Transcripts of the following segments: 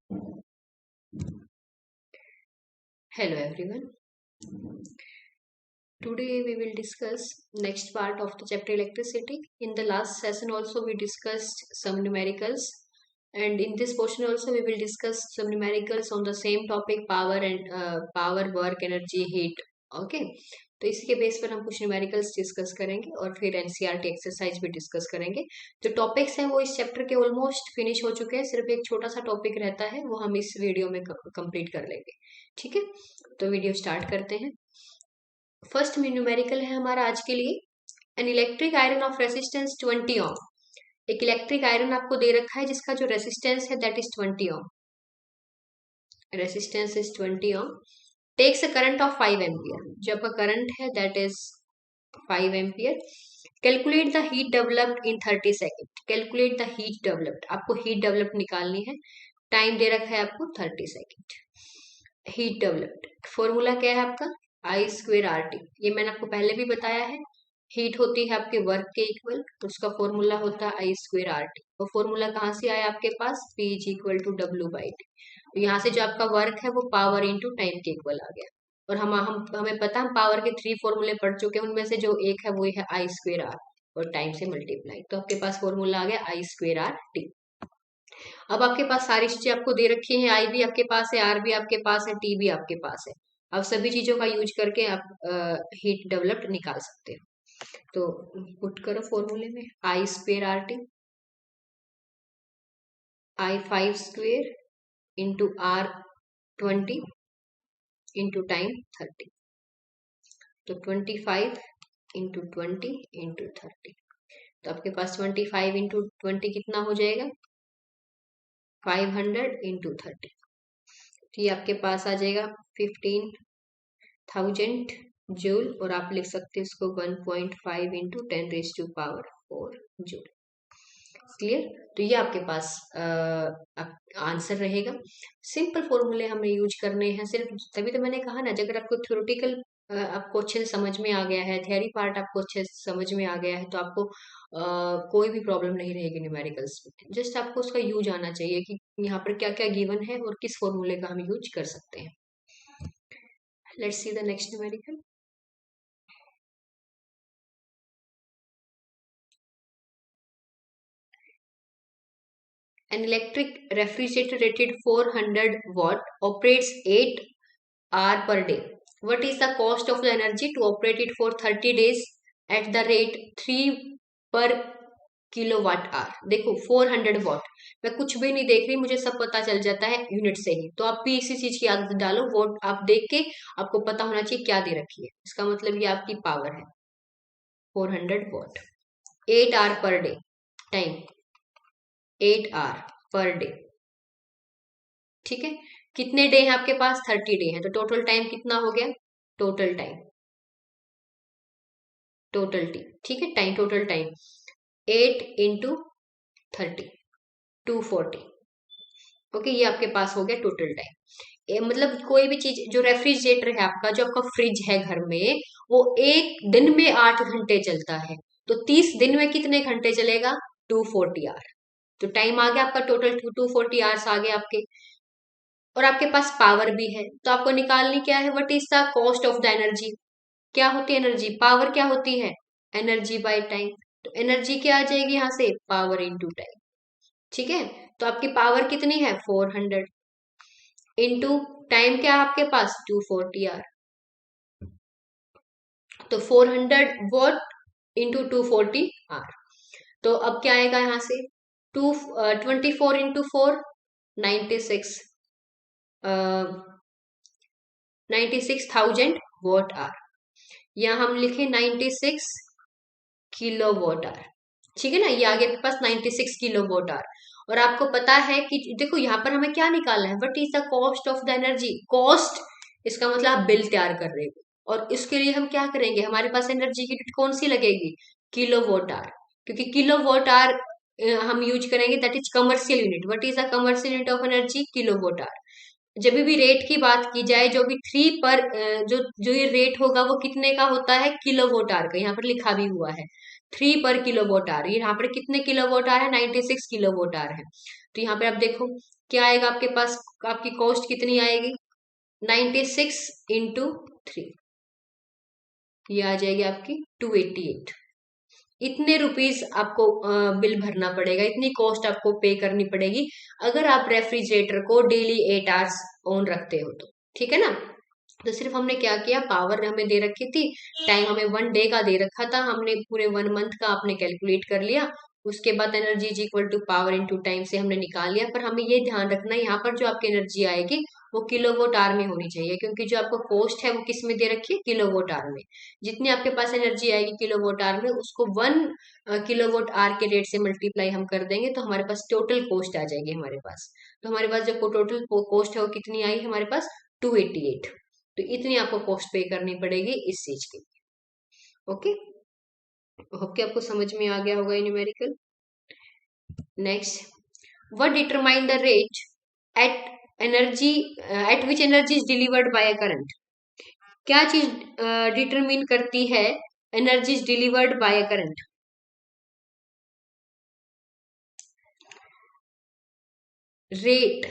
Hello everyone. Today we will discuss next part of the chapter electricity. In the last session also we discussed some numericals, and in this portion also we will discuss some numericals on the same topic, power and power, work, energy, heat. Okay, तो इसके base पर हम कुछ numericals discuss करेंगे और फिर NCERT exercise भी discuss करेंगे। जो टॉपिक्स हैं वो इस चैप्टर के ऑलमोस्ट फिनिश हो चुके हैं, सिर्फ एक छोटा सा टॉपिक रहता है, वो हम इस वीडियो में कंप्लीट कर लेंगे। ठीक है, तो वीडियो स्टार्ट करते हैं। फर्स्ट न्यूमेरिकल है हमारा आज के लिए, an electric iron of resistance 20 ओम। एक इलेक्ट्रिक आयरन आपको दे रखा है जिसका जो रेसिस्टेंस है that is 20 ohm. Resistance is 20 ohm. Takes a current of 5 ampere. जो आपका करंट है that is 5 ampere. Calculate the heat developed in 30 second. Calculate the heat developed, आपको हीट डेवलप्ड निकालनी है। टाइम दे रखा है आपको 30 सेकेंड। हीट डेवलप्ड फॉर्मूला क्या है आपका, आई स्क्वेयर आर टी। ये मैंने आपको पहले भी बताया है। हीट होती है आपके वर्क के इक्वल, तो उसका फॉर्मूला होता है आई स्क्वेयर आर टी। वो फॉर्मूला कहाँ से आया आपके पास, P is equal to W by T. तो यहाँ से जो आपका वर्क है वो पावर इंटू टाइम के इक्वल आ गया। और हम हमें पता, हम पावर के 3 फॉर्मूले पढ़ चुके हैं, उनमें से जो एक है वो है आई स्क्वेयर आर और टाइम से मल्टीप्लाई। तो आपके पास फॉर्मूला आ गया आई स्क्वेयर आर टी। अब आपके पास सारी चीजें आपको दे रखी हैं, आई भी आपके पास है, आर भी आपके पास है, टी भी आपके पास है। अब सभी चीजों का यूज करके आप हीट डेवलप्ड निकाल सकते हो। तो पुट करो फॉर्मूले में, I square R T, I 5 square into R 20 into time 30। तो 25 इंटू 20 इंटू 30। तो आपके पास 25 इंटू 20 कितना हो जाएगा, 500 इंटू 30। तो ये आपके पास आ जाएगा 15,000 जूल, और आप लिख सकते हैं इसको 1.5 इंटू 10⁻⁴ जूल। क्लियर। तो ये आपके पास आंसर रहेगा। सिंपल फॉर्मूले हमें यूज करने हैं सिर्फ, तभी तो मैंने कहा ना, अगर आपको थ्योरेटिकल आपको अच्छे से समझ में आ गया है, थियरी पार्ट आपको अच्छे से समझ में आ गया है, तो आपको कोई भी प्रॉब्लम नहीं रहेगी न्यूमेरिकल्स में। जस्ट आपको उसका यूज आना चाहिए कि यहाँ पर क्या क्या गिवन है और किस फॉर्मूले का हम यूज कर सकते हैं। Let's see the next numerical. An electric refrigerator rated 400 watt operates 8 hour per day. What is the cost of the energy to operate it for 30 days at the rate 3 per kilowatt hour. देखो 400 what, मैं कुछ भी नहीं देख रही, मुझे सब पता चल जाता है यूनिट से ही। तो आप भी इसी चीज की आदत डालो, वॉट आप देख के आपको पता होना चाहिए क्या दे रखी है। इसका मतलब ये आपकी पावर है 400 watt. 8 hour per day, time 8 hour per day. ठीक है, कितने डे हैं आपके पास, 30 डे है, तो टोटल टाइम कितना हो गया, टोटल टाइम, टोटल टी, ठीक है, time, total time 8 into 30, 240। Okay, ये आपके पास हो गया टोटल टाइम। मतलब कोई भी चीज, जो रेफ्रिजरेटर है आपका, जो आपका फ्रिज है घर में, वो एक दिन में 8 घंटे चलता है, तो 30 दिन में कितने घंटे चलेगा, 240 आवर। तो टाइम आ गया आपका टोटल 240 आवर्स आ गए आपके। और आपके पास पावर भी है, तो आपको निकालनी क्या है, what is the cost of the energy. क्या होती है एनर्जी, पावर क्या होती है, एनर्जी बाय टाइम। तो एनर्जी क्या आ जाएगी यहाँ से, पावर इनटू टाइम। ठीक है, तो आपकी पावर कितनी है 400 इंटू टाइम क्या है आपके पास 240 आवर। तो 400 वॉट इंटू 240 आवर। तो अब क्या आएगा यहाँ से, 24 इंटू 4 96, 96,000 वॉट आवर। या हम लिखे 96 किलो वॉट आवर। ठीक है ना, ये आगे आपके पास 96 किलो वॉट आवर। और आपको पता है कि देखो यहाँ पर हमें क्या निकालना है, what is the cost of the energy. Cost, इसका मतलब आप बिल तैयार कर रहे हो, और इसके लिए हम क्या करेंगे, हमारे पास एनर्जी की यूनिट कौन सी लगेगी, किलो वॉट आवर। क्योंकि किलो वॉट आवर हम यूज करेंगे, that is commercial unit. What is the commercial unit of energy, kilo watt hour. जब भी रेट की बात की जाए, जो भी 3 पर जो जो ये रेट होगा वो कितने का होता है, किलो वोट आवर का। यहाँ पर लिखा भी हुआ है 3 पर किलो वोट आवर। यहाँ पर कितने किलो वोट आवर है, 96 किलो वोट आवर है। तो यहाँ पर आप देखो क्या आएगा आपके पास, आपकी कॉस्ट कितनी आएगी, 96 इंटू 3, ये आ जाएगी आपकी 288। इतने रुपीस आपको बिल भरना पड़ेगा, इतनी कॉस्ट आपको पे करनी पड़ेगी अगर आप रेफ्रिजरेटर को डेली 8 आवर्स ऑन रखते हो तो, ठीक है ना। तो सिर्फ हमने क्या किया, पावर हमें दे रखी थी, टाइम हमें 1 डे का दे रखा था, हमने पूरे 1 मंथ का आपने कैलकुलेट कर लिया। उसके बाद energy is equal to power into time से हमने निकाल लिया। पर हमें ये ध्यान रखना है यहाँ पर जो आपकी एनर्जी आएगी वो किलोवाट आवर में होनी चाहिए, क्योंकि जो आपको कॉस्ट है वो किस में दे रखी है, किलोवाट आवर में। जितनी आपके पास एनर्जी आएगी किलोवाट आवर में, उसको 1 किलोवाट आवर के रेट से मल्टीप्लाई हम कर देंगे तो हमारे पास टोटल कॉस्ट आ जाएगी हमारे पास। तो हमारे पास जो टोटल कॉस्ट है वो कितनी आई हमारे पास, 288। तो इतनी आपको कॉस्ट पे करनी पड़ेगी इस चीज की। ओके, होप कि आपको समझ में आ गया होगा ये numerical. Next, what determine the rate at energy at which energy is delivered by a current. क्या चीज डिटरमिन करती है energy is delivered by a current. Rate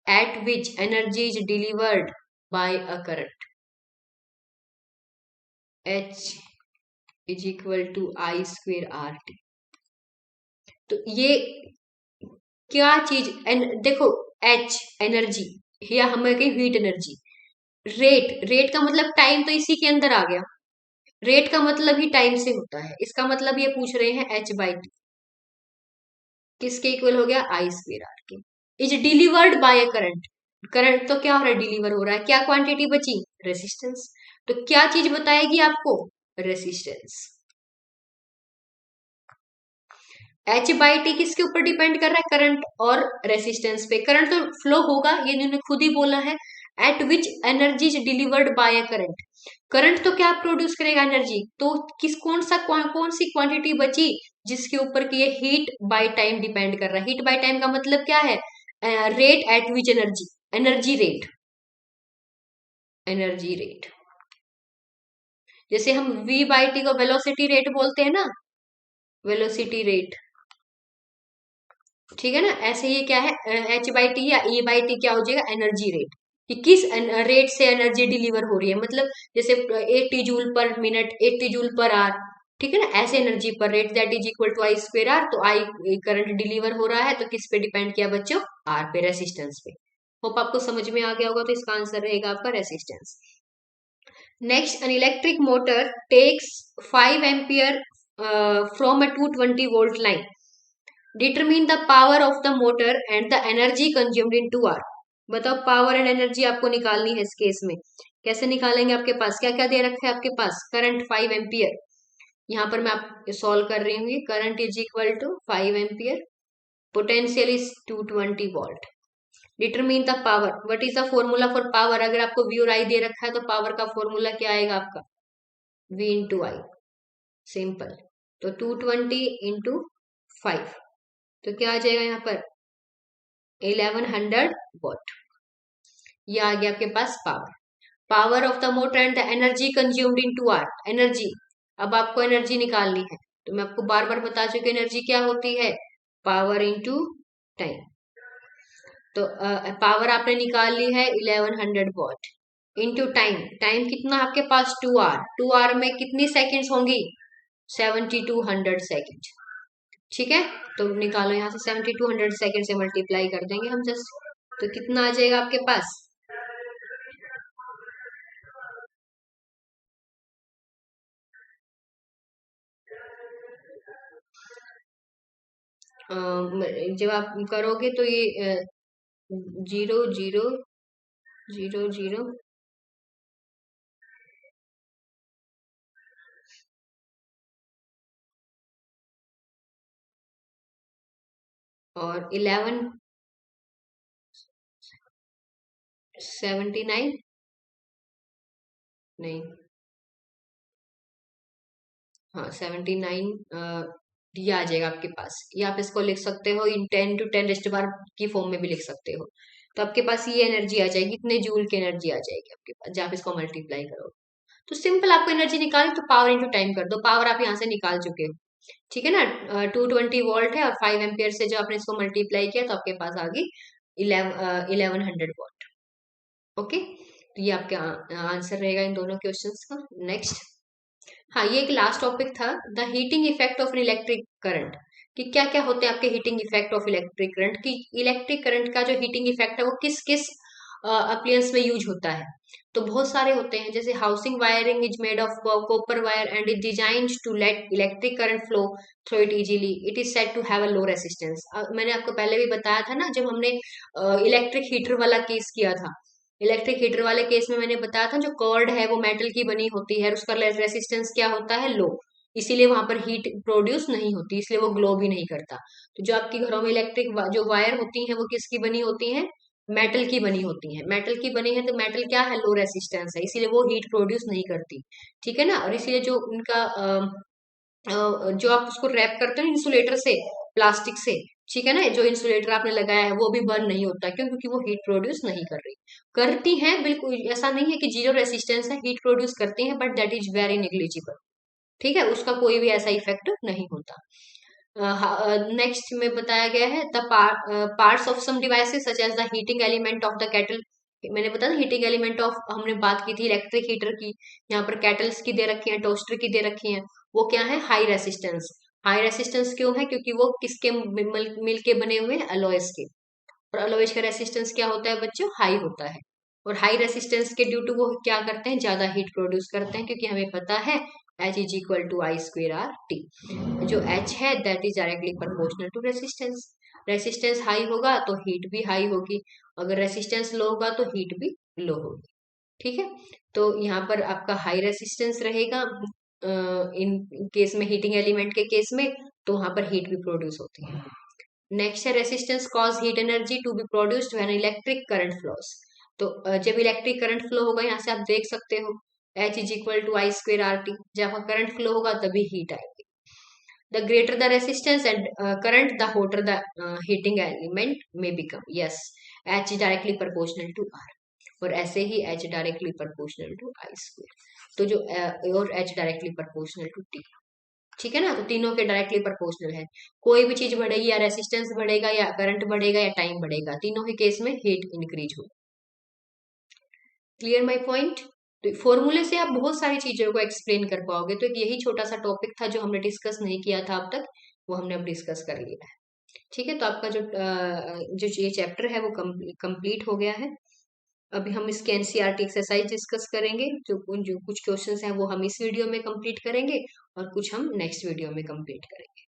at which energy is delivered by a current, H is equal to I square R T. तो ये क्या चीज देखो, H energy या हमें कहीं हीट एनर्जी, रेट का मतलब टाइम तो इसी के अंदर आ गया, रेट का मतलब ही टाइम से होता है, इसका मतलब ये पूछ रहे हैं H/T किसके इक्वल हो गया, आई स्क्वेर आर के। Is delivered by a current, current तो क्या हो रहा है, डिलीवर हो रहा है, क्या क्वांटिटी बची, रेसिस्टेंस। तो क्या चीज बताएगी आपको, रेसिस्टेंस। H/T किसके ऊपर डिपेंड कर रहा है, करंट और रेसिस्टेंस पे। करंट तो फ्लो होगा, ये इन्होंने खुद ही बोला है, eight which energy is delivered by a current. Current तो क्या प्रोड्यूस करेगा, एनर्जी। तो कौन सी क्वांटिटी बची जिसके ऊपर की ये हीट बाय टाइम डिपेंड कर रहा है। हीट बाय टाइम का मतलब क्या है, rate at which energy, energy rate, energy rate. जैसे हम V/T को वेलोसिटी रेट बोलते हैं ना, वेलोसिटी रेट, ठीक है ना। ऐसे ही क्या है, H/T या E/T क्या हो जाएगा, एनर्जी रेट, कि किस रेट से एनर्जी डिलीवर हो रही है। मतलब जैसे 80 जूल पर मिनट, 80 जूल पर आवर, ठीक है ना। ऐसे एनर्जी पर rate, that is equal to I square R. तो आई करंट डिलीवर हो रहा है तो किस पे डिपेंड किया बच्चों, आर पे, रेसिस्टेंस पे। होप आपको समझ में आ गया होगा, तो इसका आंसर रहेगा आपका resistance. Next, an electric motor takes 5 ampere from a 220 volt line, determine the power of the motor and the energy consumed in 2 hour. बताओ, पावर एंड एनर्जी आपको निकालनी है इस केस में, कैसे निकालेंगे। आपके पास क्या क्या दे रखा है, आपके पास करंट 5 एम्पियर, यहाँ पर मैं आप सॉल्व कर रही हूँ, current is equal to 5 ampere, potential is 220 volt. Determine the power, what is the formula for power. अगर आपको वी और आई दे रखा है तो पावर का फॉर्मूला क्या आएगा आपका, V इंटू आई, सिंपल। तो 220 इंटू 5, तो क्या आ जाएगा यहाँ पर, 1100 वॉट। ये आ गया आपके पास power. Power of the motor and the energy consumed in 2 hour, energy. अब आपको एनर्जी निकालनी है, तो मैं आपको बार बार बता चुकी एनर्जी क्या होती है, पावर इंटू टाइम। तो पावर आपने निकाल ली है 1100 वॉट, इंटू टाइम, टाइम कितना आपके पास 2 आवर, 2 आवर में कितनी सेकेंड्स होंगी, 7200 सेकेंड, ठीक है। तो निकालो यहाँ से, 7200 सेकेंड से मल्टीप्लाई कर देंगे हम जस्ट, तो कितना आ जाएगा आपके पास, जब आप करोगे तो ये 0 0 0 0 और 1179, नहीं, हाँ 79, ये आ जाएगा आपके पास। ये आप इसको लिख सकते हो इन 10 to 10 की फॉर्म में भी लिख सकते हो। तो आपके पास ये एनर्जी आ जाएगी, इतने जूल की एनर्जी आ जाएगी आपके पास जब आप इसको मल्टीप्लाई करोगे। तो सिंपल, आपको एनर्जी निकाली तो पावर इंटू टाइम कर दो, पावर आप यहाँ से निकाल चुके हो, ठीक है ना। 220 वोल्ट है और 5 एम्पियर से जो आपने इसको मल्टीप्लाई किया तो आपके पास आ गई 1100 वॉट। ओके, तो ये आपका आंसर रहेगा इन दोनों क्वेश्चंस का। नेक्स्ट, हाँ ये एक लास्ट टॉपिक था, the heating effect of electric current, कि क्या क्या होते हैं आपके heating effect of electric current, की इलेक्ट्रिक करंट का जो हीटिंग इफेक्ट है वो किस किस अप्लायंस में यूज होता है। तो बहुत सारे होते हैं, जैसे housing wiring is made of copper wire and is designed to let electric current flow through it easily, it is said to have a low resistance. मैंने आपको पहले भी बताया था ना, जब हमने इलेक्ट्रिक हीटर वाला केस किया था, इलेक्ट्रिक हीटर वाले केस में मैंने बताया था जो कॉर्ड है वो मेटल की बनी होती है, उसका रेसिस्टेंस क्या होता है, लो, इसीलिए वहां पर हीट प्रोड्यूस नहीं होती, इसलिए वो ग्लो भी नहीं करता। तो जो आपकी घरों में इलेक्ट्रिक जो वायर होती हैं वो किसकी बनी होती हैं, मेटल की बनी होती हैं, मेटल की बनी है, तो मेटल क्या है, लो रेसिस्टेंस है, इसीलिए वो हीट प्रोड्यूस नहीं करती। ठीक है ना, और इसीलिए जो उनका जो आप उसको रैप करते हो इंसुलेटर से, प्लास्टिक से, ठीक है ना, जो इंसुलेटर आपने लगाया है वो भी बर्न नहीं होता, क्यों, क्योंकि वो हीट प्रोड्यूस नहीं कर रही। करती हैं, बिल्कुल ऐसा नहीं है कि जीरो रेसिस्टेंस है, हीट प्रोड्यूस करती हैं, but that is very negligible. ठीक है, उसका कोई भी ऐसा इफेक्ट नहीं होता। नेक्स्ट में बताया गया है the parts of some devices such as the heating element of the kettle. मैंने बताया हीटिंग एलिमेंट ऑफ, हमने बात की थी इलेक्ट्रिक हीटर की, यहाँ पर केटल्स की दे रखी है, टोस्टर की दे रखी है, वो क्या है, हाई रेसिस्टेंस। हाई रेसिस्टेंस क्यों है, क्योंकि वो किसके मिल के बने हुए हैं, अलॉयस के, और अलॉयस का रेसिस्टेंस क्या होता है बच्चों, हाई होता है। और हाई रेसिस्टेंस के ड्यू टू वो क्या करते हैं, ज्यादा हीट प्रोड्यूस करते हैं, क्योंकि हमें पता है H is equal to I square R T. जो H है that is directly proportional to resistance. Resistance high होगा तो हीट भी हाई होगी, अगर रेसिस्टेंस लो होगा तो हीट भी लो होगी। ठीक है, तो यहाँ पर आपका हाई रेसिस्टेंस रहेगा इन केस में, हीटिंग एलिमेंट के केस में, तो वहां पर हीट भी प्रोड्यूस होती है। नेक्स्ट है resistance cause heat energy to be produced when electric current flows. तो जब इलेक्ट्रिक करंट फ्लो होगा, यहाँ से आप देख सकते हो H is equal to I square R T, जब करंट फ्लो होगा तभी हीट आएगी। The greater the resistance and current the hotter the heating element में become, yes, H is directly proportional to R, और ऐसे ही H directly proportional to I square, तो जो और H directly proportional to T। ठीक है ना, तो तीनों के डायरेक्टली प्रोपोर्शनल है। कोई भी चीज बढ़ेगी, या रेसिस्टेंस बढ़ेगा, या करंट बढ़ेगा, या टाइम बढ़ेगा, तीनों के केस में हीट इंक्रीज होगा। Clear my point. तो फॉर्मूले से आप बहुत सारी चीजों को एक्सप्लेन कर पाओगे, तो एक यही छोटा सा टॉपिक था जो हमने डिस्कस नहीं किया था अब तक, वो हमने अब डिस्कस कर लिया है। ठीक है, तो आपका जो ये चैप्टर है वो कंप्लीट हो गया है। अभी हम इसके एनसीईआरटी एक्सरसाइज डिस्कस करेंगे, जो कुछ क्वेश्चंस हैं वो हम इस वीडियो में कंप्लीट करेंगे, और कुछ हम नेक्स्ट वीडियो में कंप्लीट करेंगे।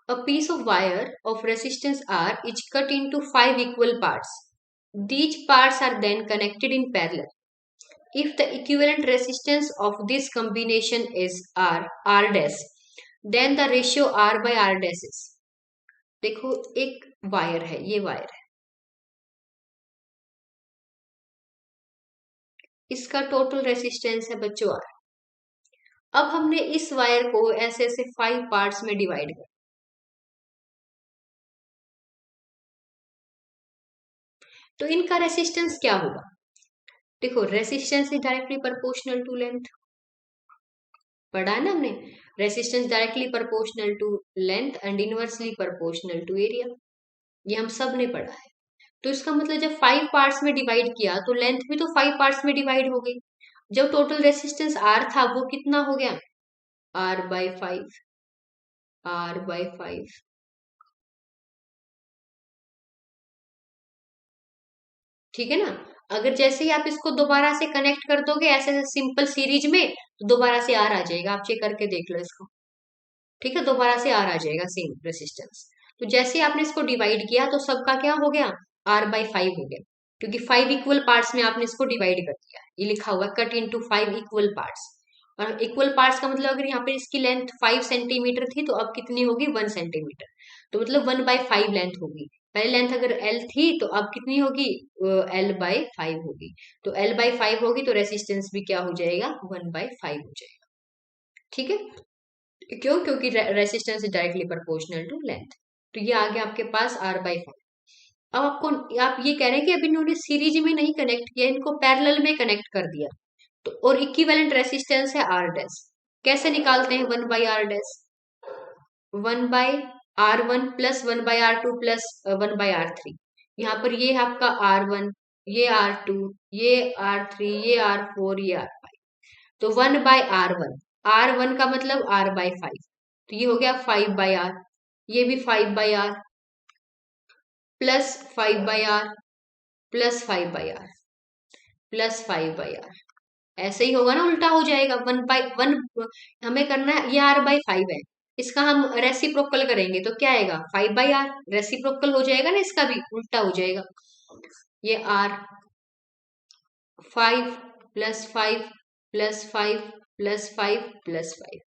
A piece of wire of resistance R is cut into 5 equal parts. These parts are then connected in parallel. If the equivalent resistance of this combination is R dash, then the ratio R by R dash is, देखो एक wire है, ये wire है, इसका total resistance है बच्चों R। अब हमने इस वायर को ऐसे ऐसे 5 पार्ट्स में डिवाइड कर, तो इनका रेसिस्टेंस क्या होगा, देखो resistance is directly proportional to length, पढ़ा है ना हमने, resistance directly proportional to length and inversely proportional to area, ये हम सब ने पढ़ा है। तो इसका मतलब जब 5 पार्ट्स में डिवाइड किया तो लेंथ भी तो 5 पार्ट्स में डिवाइड हो गई। जब टोटल रेसिस्टेंस आर था वो कितना हो गया, आर बाई 5, आर बाई 5। ठीक है ना, अगर जैसे ही आप इसको दोबारा से कनेक्ट कर दोगे ऐसे सिंपल सीरीज में, तो दोबारा से आर आ जाएगा, आप चेक करके देख लो इसको। ठीक है, दोबारा से आर आ जाएगा सेम रेसिस्टेंस। तो जैसे आपने इसको डिवाइड किया तो सबका क्या हो गया, आर बाई 5 हो गया, क्योंकि 5 इक्वल पार्ट्स में आपने इसको डिवाइड कर दिया, ये लिखा हुआ कट इनटू 5 इक्वल पार्ट्स। और इक्वल पार्ट्स का मतलब अगर यहाँ पे इसकी लेंथ 5 सेंटीमीटर थी तो अब कितनी होगी, 1 सेंटीमीटर, तो मतलब 1/5 लेंथ होगी। पहले लेंथ अगर एल थी तो अब कितनी होगी, L/5 होगी। तो L/5 होगी तो रेसिस्टेंस भी क्या हो जाएगा, 1/5 हो जाएगा। ठीक है, क्यों, क्योंकि resistance is directly proportional to length. तो ये आ गया आपके पास R/5। अब आपको, आप ये कह रहे हैं कि अब इन्होंने सीरीज में नहीं कनेक्ट किया, इनको पैरेलल में कनेक्ट कर दिया, तो और इक्विवेलेंट रेसिस्टेंस है R डैश, कैसे निकालते हैं 1/R dash, 1/, R1 plus 1/R2 plus 1/R3। यहाँ पर ये है आपका R1, ये R2, ये R3, ये R4, ये R5। तो 1/R1, R1 का मतलब R/5, तो ये हो गया 5/R। ये भी 5/R plus 5/R plus 5/R plus 5/R, ऐसे ही होगा ना, उल्टा हो जाएगा। 1/1 हमें करना है, ये R/5 है, इसका हम रेसिप्रोकल करेंगे तो क्या आएगा 5/R, रेसिप्रोकल हो जाएगा ना, इसका भी उल्टा हो जाएगा। ये R5 plus 5 plus 5 plus 5 plus 5,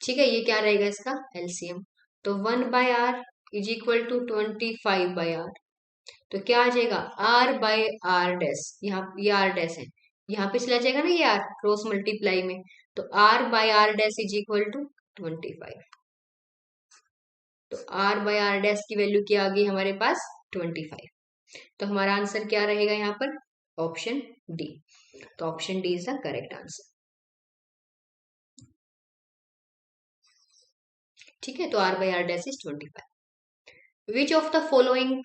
ठीक है, ये क्या रहेगा इसका एलसीएम। तो 1/R is equal to 25/R, तो क्या आ जाएगा R/R डैश, यहाँ ये R डैश है, यहाँ पे चला जाएगा ना ये R क्रॉस मल्टीप्लाई में, तो R/R dash is equal to 25। तो R/R डैश की वैल्यू क्या आ गई हमारे पास 25। तो हमारा आंसर क्या रहेगा यहाँ पर ऑप्शन डी। तो option D is the correct answer. ठीक है, तो R/R dash is 25। Which of the following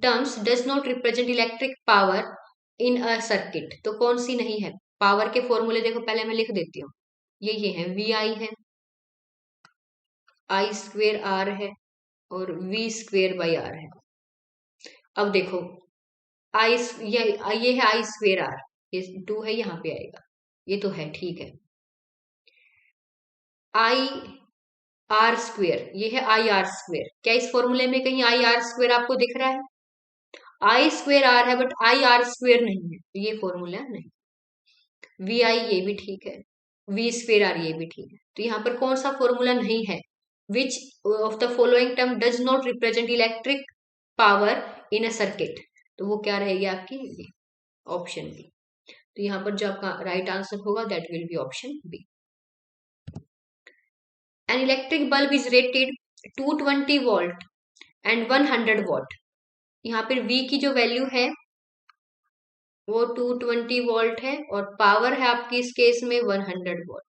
terms does not represent electric power in a circuit, तो कौन सी नहीं है। पावर के फॉर्मूले देखो, पहले मैं लिख देती हूँ, ये है VI है, I²R है और V²/R है। अब देखो आई, ये है I²R, ये 2 है, यहाँ पे आएगा, ये तो है, ठीक है। IR², ये है IR², क्या इस फॉर्मूले में कहीं IR² आपको दिख रहा है। I²R है बट IR² नहीं है, ये फॉर्मूला नहीं। VI ये भी ठीक है, V²R ये भी ठीक है, तो यहाँ पर कौन सा फॉर्मूला नहीं है। Which of the following term does not represent electric power in a circuit, तो वो क्या रहेगी आपकी ऑप्शन बी। तो यहाँ पर जो आपका राइट आंसर होगा that will be option B. An electric bulb is rated 220 volt and 100 watt, यहाँ पर V की जो वैल्यू है वो 220 वोल्ट है और पावर है आपकी इस केस में 100 what.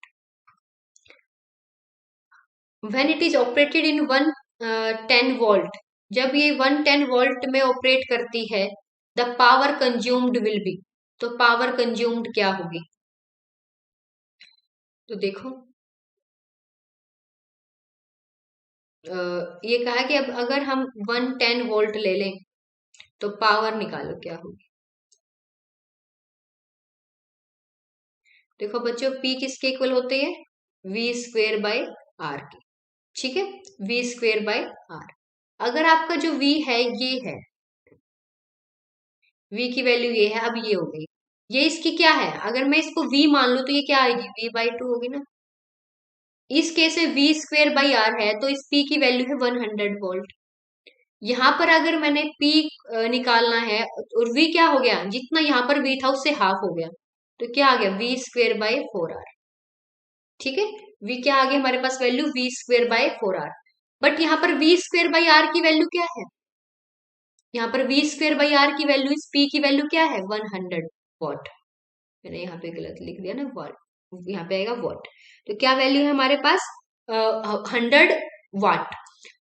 When it is operated in 110 volt, जब ये 110 वोल्ट में ऑपरेट करती है, the power consumed will be, तो पावर कंज्यूम्ड क्या होगी। तो देखो ये कहा कि अब अगर हम 110 वोल्ट ले लें तो पावर निकालो क्या होगी। देखो बच्चों P किसके इक्वल होते हैं, V²/R के, ठीक है, V²/R। अगर आपका जो V है ये है, V की वैल्यू ये है, अब ये हो गई, ये इसकी क्या है, अगर मैं इसको V मान लू तो ये क्या आएगी V/2 होगी ना। इस केस में V²/R है तो इस P की वैल्यू है 100 वोल्ट। यहाँ पर अगर मैंने P निकालना है और V क्या हो गया, जितना यहाँ पर V था उससे हाफ हो गया, तो क्या आ गया V²/4R, ठीक है। V क्या आ गया हमारे पास वैल्यू V²/4R, बट यहाँ पर V²/R की वैल्यू क्या है, यहाँ पर V²/R की वैल्यू इस P की वैल्यू क्या है 100 वॉट। मैंने यहाँ पे गलत लिख दिया ना वॉट, यहाँ पे आएगा वॉट, तो क्या वैल्यू है हमारे पास 100 वाट।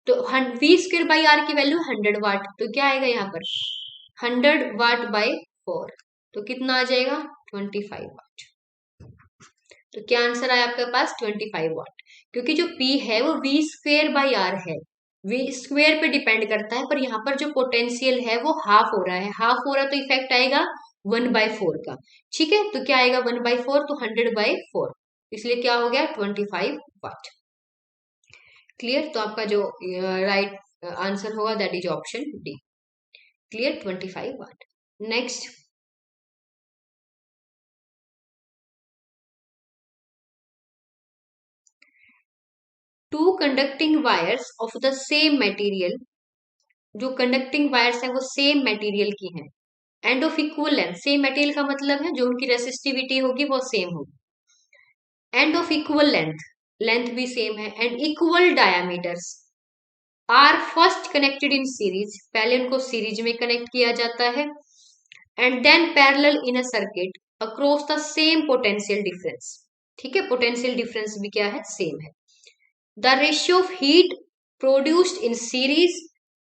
तो V²/R की वैल्यू 100 वाट, तो क्या आएगा यहाँ पर 100 वाट/4, तो कितना आ जाएगा 25 वाट। तो क्या आंसर आया आपके पास 25 वाट, क्योंकि जो P है वो V²/R है, V² पे डिपेंड करता है, पर यहाँ पर जो पोटेंशियल है वो हाफ हो रहा है, हाफ हो रहा है तो इफेक्ट आएगा 1/4 का, ठीक है। तो क्या आएगा 1/4, तो 100/4, इसलिए क्या हो गया 25 वाट। क्लियर, तो आपका जो राइट आंसर होगा that is option D. Clear, 25 watt. Next, two conducting wires of the same material, जो कंडक्टिंग वायर्स है वो सेम मटेरियल की हैं, and of equal length, same material का मतलब है जो उनकी रेसिस्टिविटी होगी वो सेम होगी, and of equal length, length भी सेम है, and equal diameters are first connected in series, पहले उनको सीरीज में कनेक्ट किया जाता है, and then parallel in a circuit across the same potential difference, ठीक है, पोटेंशियल डिफरेंस भी क्या है सेम है। The ratio of heat produced in series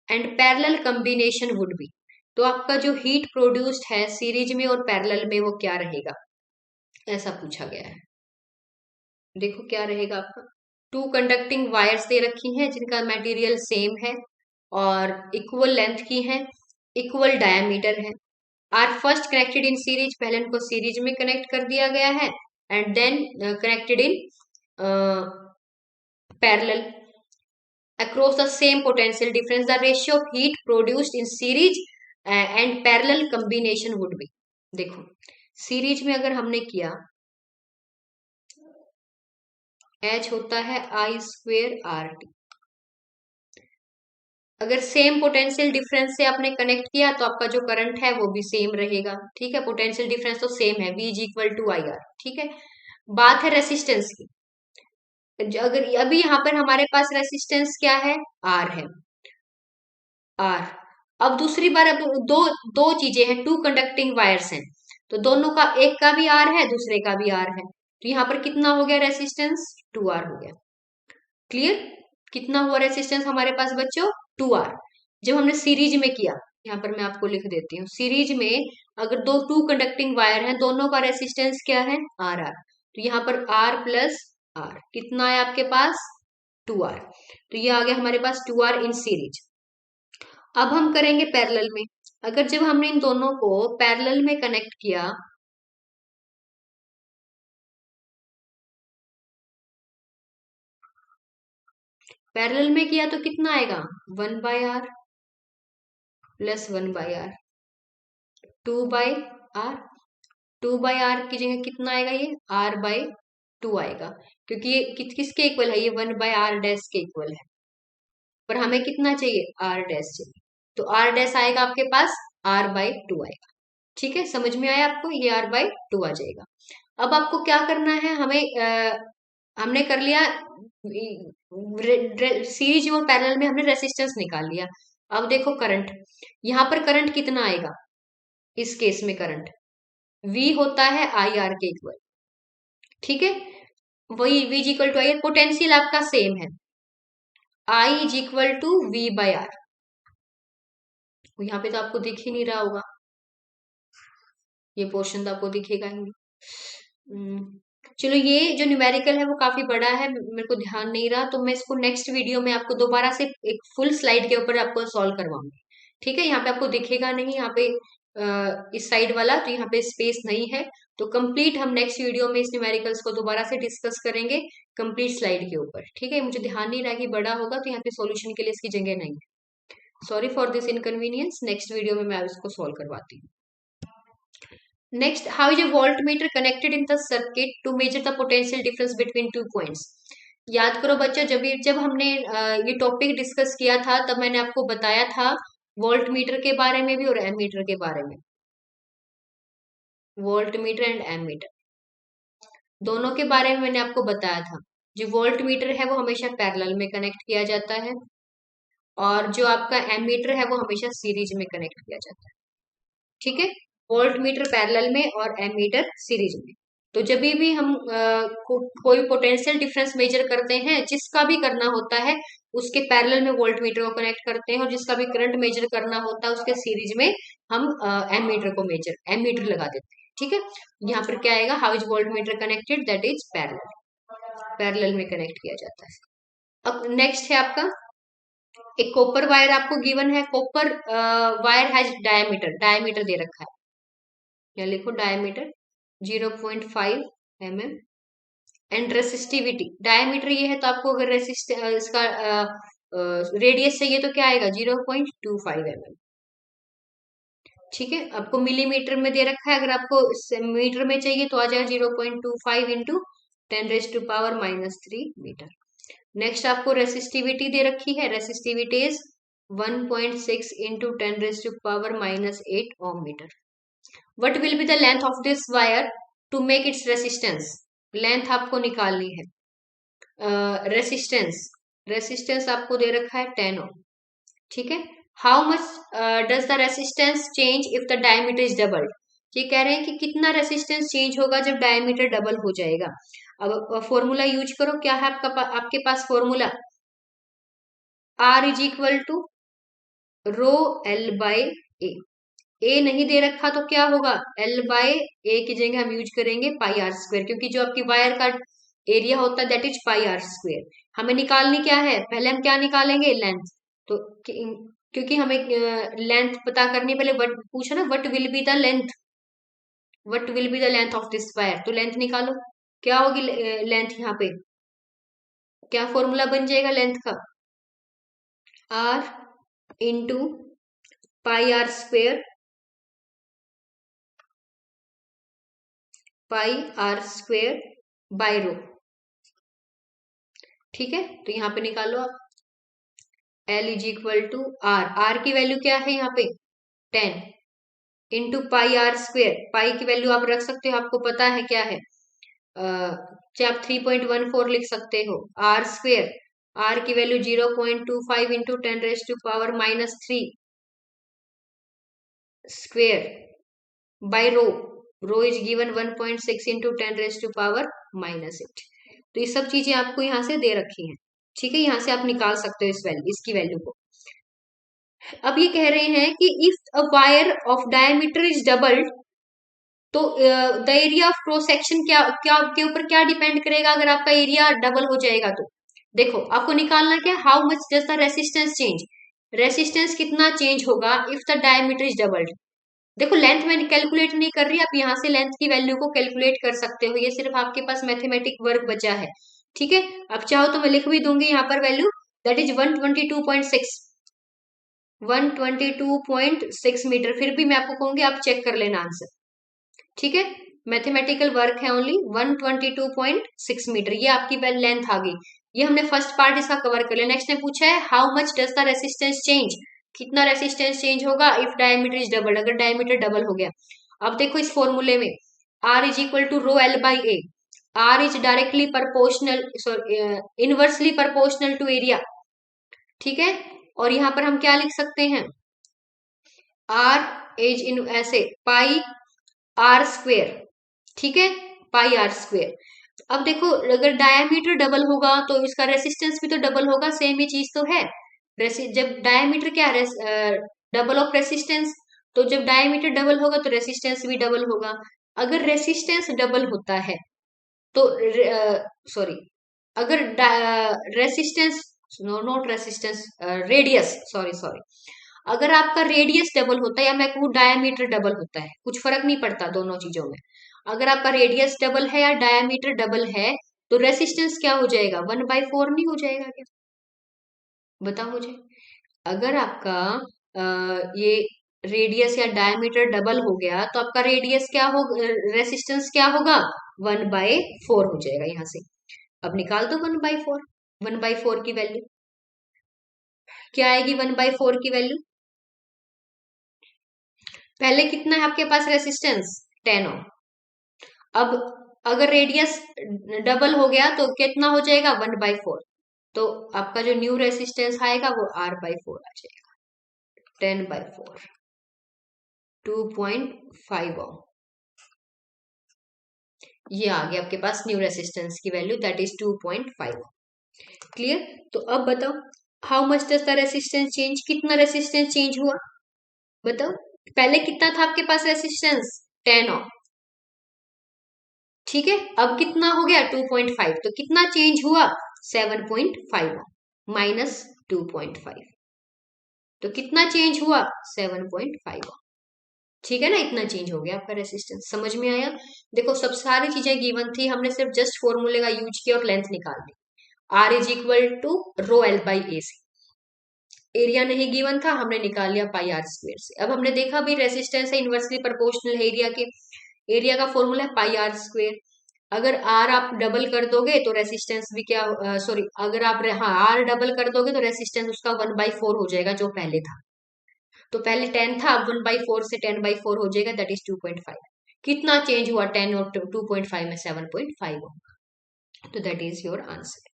and parallel combination would be. तो आपका जो हीट प्रोड्यूस्ड है सीरीज में और पैरेलल में वो क्या रहेगा, ऐसा पूछा गया है। देखो क्या रहेगा आपका, टू कंडक्टिंग वायर्स दे रखी हैं जिनका मटेरियल सेम है और इक्वल लेंथ की है, इक्वल डायमीटर है, are first connected in series, पहले इनको सीरीज में कनेक्ट कर दिया गया है and then connected in parallel across the same potential difference, the ratio of heat produced in series and parallel combination would be। देखो series में अगर हमने किया H होता है I²RT, अगर सेम पोटेंशियल डिफरेंस से आपने कनेक्ट किया तो आपका जो करंट है वो भी सेम रहेगा, ठीक है, पोटेंशियल डिफरेंस तो सेम है, V is equal to IR, ठीक है। बात है रेसिस्टेंस की, अगर अभी यहाँ पर हमारे पास रेसिस्टेंस क्या है, R है, R। अब दूसरी बार अब दो दो चीजें हैं, टू कंडक्टिंग वायर्स हैं, तो दोनों का, एक का भी R है दूसरे का भी R है, तो यहाँ पर कितना हो गया रेसिस्टेंस, 2R हो गया। क्लियर, कितना हुआ रेसिस्टेंस हमारे पास बच्चों, 2R। जब हमने सीरीज में किया, यहाँ पर मैं आपको लिख देती हूँ, सीरीज में अगर दो टू कंडक्टिंग वायर हैं दोनों का रेसिस्टेंस क्या है, RR, तो यहाँ पर R प्लस R कितना है आपके पास, 2R, तो ये आ गया हमारे पास 2R इन सीरीज। अब हम करेंगे पैरेलल में, अगर जब हमने इन दोनों को पैरेलल में कनेक्ट किया, पैरेलल में किया तो कितना आएगा, 1/R plus 1/R, 2/R, 2/R की जगह कितना आएगा, ये R/2 आएगा, क्योंकि ये किसके इक्वल है, ये 1/R डैश के इक्वल है, पर हमें कितना चाहिए, R डैश चाहिए, तो R डैश आएगा आपके पास R/2 आएगा। ठीक है, समझ में आया आपको, ये R/2 आ जाएगा। अब आपको क्या करना है, हमने कर लिया सीरीज और पैरेलल में हमने रेसिस्टेंस निकाल लिया। अब देखो करंट, यहाँ पर करंट कितना आएगा, इस केस में करंट V होता है IR के इक्वल, ठीक है, वही V is equal to I, potential आपका सेम है, I is equal to V/R, यहाँ पे तो आपको दिख ही नहीं रहा होगा, ये पोर्शन तो आपको दिखेगा ही नहीं। चलो, ये जो न्यूमेरिकल है वो काफी बड़ा है, मेरे को ध्यान नहीं रहा, तो मैं इसको नेक्स्ट वीडियो में आपको दोबारा से एक फुल स्लाइड के ऊपर आपको सॉल्व करवाऊंगी, ठीक है। यहाँ पे आपको दिखेगा नहीं, यहाँ पे इस साइड वाला, तो यहाँ पे स्पेस नहीं है, तो कंप्लीट हम नेक्स्ट वीडियो में इस न्यूमेरिकल्स को दोबारा से डिस्कस करेंगे कंप्लीट स्लाइड के ऊपर, ठीक है। मुझे ध्यान नहीं रहा कि बड़ा होगा, तो यहाँ पे सॉल्यूशन के लिए इसकी जगह नहीं है, sorry for this inconvenience, next video में मैं इसको सॉल्व करवाती हूँ। Next, how is a voltmeter connected in the circuit to measure the potential difference between two points? याद करो बच्चों, जब हमने ये टॉपिक डिस्कस किया था तब मैंने आपको बताया था वोल्ट मीटर के बारे में भी और एमीटर के बारे में, वोल्ट मीटर एंड एमीटर दोनों के बारे में मैंने आपको बताया था। जो वोल्ट मीटर है वो हमेशा पैरेलल में कनेक्ट किया जाता है और जो आपका एमीटर है वो हमेशा सीरीज में कनेक्ट किया जाता है, ठीक है। वोल्ट मीटर पैरेलल में और एमीटर सीरीज में। तो जब भी हम कोई पोटेंशियल डिफरेंस मेजर करते हैं, जिसका भी करना होता है उसके पैरेलल में वोल्ट मीटर को कनेक्ट करते हैं, और जिसका भी करंट मेजर करना होता है उसके सीरीज में हम एमीटर को एमीटर लगा देते हैं, ठीक है। यहाँ पर क्या आएगा, how is volt meter connected, that is parallel में कनेक्ट किया जाता है। अब नेक्स्ट है आपका, एक कॉपर वायर आपको गिवन है, कॉपर वायर हैज डायमीटर दे रखा है, या लिखो diameter 0.5 mm and resistivity, diameter ये है तो आपको अगर इसका रेडियस चाहिए तो क्या आएगा, 0.25 mm, ठीक है। आपको मिलीमीटर में दे रखा है, अगर आपको मीटर में चाहिए तो आ जाएगा 0.25 इंटू 10⁻³ मीटर। नेक्स्ट आपको रेसिस्टिविटी दे रखी है, resistivity is 1.6 into 10⁻⁻8 ohm metre. What will be the length of this wire to make its resistance? Length आपको निकालनी है। रेसिस्टेंस आपको दे रखा है 10 ओम, ठीक है। How much does the resistance change if the diameter is double? ये कह रहे हैं कि कितना रेसिस्टेंस चेंज होगा जब डायमीटर डबल हो जाएगा। अब फॉर्मूला यूज करो, क्या है आपके पास formula, R is equal to rho L by A नहीं दे रखा तो क्या होगा, एल बाय ए की जगह हम यूज करेंगे पाई आर स्क्वायर, क्योंकि जो आपकी वायर का एरिया होता है that is pi R square. हमें निकालनी क्या है, पहले हम क्या निकालेंगे, लेंथ। तो क्योंकि हमें लेंथ पता करनी, पहले वट पूछा ना, what will be the length, what will be the length of this wire, तो लेंथ निकालो। क्या होगी लेंथ, यहाँ पे क्या फॉर्मूला बन जाएगा लेंथ का, R into pi R square, pi R square by rho. ठीक है, तो यहाँ पे निकालो आप, L is equal to R, R की वैल्यू क्या है यहाँ पे 10 into pi R square, pi की वैल्यू आप रख सकते हो, आपको पता है क्या है, चाहे आप 3.14 लिख सकते हो, आर स्क्वेयर, आर की value 0.25 into 10⁻³ square by rho, rho is given 1.6 into 10⁻⁻8। तो ये सब चीजें आपको यहाँ से दे रखी हैं। ठीक है, यहाँ से आप निकाल सकते हो इस वैल्यू, इसकी वैल्यू को। अब ये कह रहे हैं कि if a wire of diameter is doubled, तो the area of cross section क्या क्या के ऊपर क्या डिपेंड करेगा, अगर आपका एरिया डबल हो जाएगा तो। देखो आपको निकालना क्या, how much does the resistance change, resistance कितना चेंज होगा if the diameter is doubled. देखो लेंथ मैंने कैलकुलेट नहीं कर रही, आप यहाँ से लेंथ की वैल्यू को कैलकुलेट कर सकते हो, ये सिर्फ आपके पास मैथमेटिक वर्क बचा है। ठीक है, अब चाहो तो मैं लिख भी दूंगी यहाँ पर वैल्यू, दैट इज 122.6, 122.6 मीटर, फिर भी मैं आपको कहूंगी आप चेक कर लेना आंसर। ठीक है, मैथमेटिकल वर्क है ओनली, 122.6 मीटर, ये आपकी लेंथ आ गई। ये हमने फर्स्ट पार्ट इसका कवर कर लिया। नेक्स्ट ने पूछा है how much does the resistance change, कितना रेसिस्टेंस चेंज होगा इफ डायमीटर इज डबल, अगर डायमीटर डबल हो गया। अब देखो इस फॉर्मूले में R is equal to rho L by A, R is directly proportional, inversely proportional to area. ठीक है, और यहां पर हम क्या लिख सकते हैं, R इज इन ऐसे पाई आर स्क्वेयर। ठीक है, पाई आर स्क्वेयर। अब देखो अगर डायमीटर डबल होगा तो इसका रेसिस्टेंस भी तो डबल होगा, सेम ही चीज तो है। जब डायमीटर क्या है, डबल ऑफ रेसिस्टेंस, तो जब डायमीटर डबल होगा तो रेसिस्टेंस भी डबल होगा। अगर रेसिस्टेंस डबल होता है तो सॉरी, अगर resistance, no not resistance, radius, sorry sorry, अगर आपका रेडियस डबल होता है या मैं कहूँ डायमीटर डबल होता है, कुछ फर्क नहीं पड़ता दोनों चीजों में, अगर आपका रेडियस डबल है या डायमीटर डबल है तो रेसिस्टेंस क्या हो जाएगा, 1/4 नहीं हो जाएगा क्या, बताओ मुझे। अगर आपका ये रेडियस या डायमीटर डबल हो गया तो आपका रेडियस क्या हो, रेसिस्टेंस क्या होगा, 1/4 हो जाएगा यहाँ से। अब निकाल दो 1/4, 1/4 की वैल्यू क्या आएगी, 1/4 की वैल्यू, पहले कितना है आपके पास रेसिस्टेंस 10 ओम। अब अगर रेडियस डबल हो गया तो कितना हो जाएगा, 1/4, तो आपका जो न्यू रेसिस्टेंस आएगा वो R/4 आ जाएगा, 10/4, 2.5 ओम। ये आ गया आपके पास न्यू रेसिस्टेंस की value, that is 2.5 ohm. Clear, तो अब बताओ how much does the resistance change, कितना रेसिस्टेंस चेंज हुआ बताओ, पहले कितना था आपके पास रेसिस्टेंस 10 ओम। ठीक है, अब कितना हो गया 2.5, तो कितना चेंज हुआ 7.5 माइनस 2.5, तो कितना चेंज हुआ 7.5। ठीक है ना, इतना चेंज हो गया आपका रेसिस्टेंस, समझ में आया। देखो सब सारी चीजें गिवन थी, हमने सिर्फ जस्ट फॉर्मूले का यूज किया और लेंथ निकाल दी, R is equal to rho L by A से, एरिया नहीं गिवन था, हमने निकाल लिया पाई आर स्क्वायर से। अब हमने देखा भी रेसिस्टेंस है इनवर्सली प्रोपोर्शनल है एरिया के, एरिया का फॉर्मूला है पाई आर स्क्वायर। अगर आर आप डबल कर दोगे तो रेसिस्टेंस भी क्या, सॉरी अगर आप हाँ आर डबल कर दोगे तो रेसिस्टेंस उसका 1/4 हो जाएगा जो पहले था, तो पहले 10 था, अब 1/4 से 10/4 हो जाएगा, दैट इज 2.5। कितना चेंज हुआ 10 और 2.5 में, 7.5 होगा, तो दैट इज योर आंसर।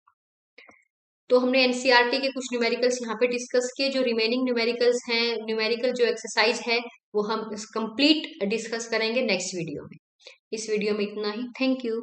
तो हमने एनसीईआरटी के कुछ न्यूमेरिकल्स यहाँ पे डिस्कस किए, जो रिमेनिंग न्यूमेरिकल्स हैं, न्यूमेरिकल जो एक्सरसाइज है वो हम कंप्लीट डिस्कस करेंगे नेक्स्ट वीडियो में। इस वीडियो में इतना ही, थैंक यू।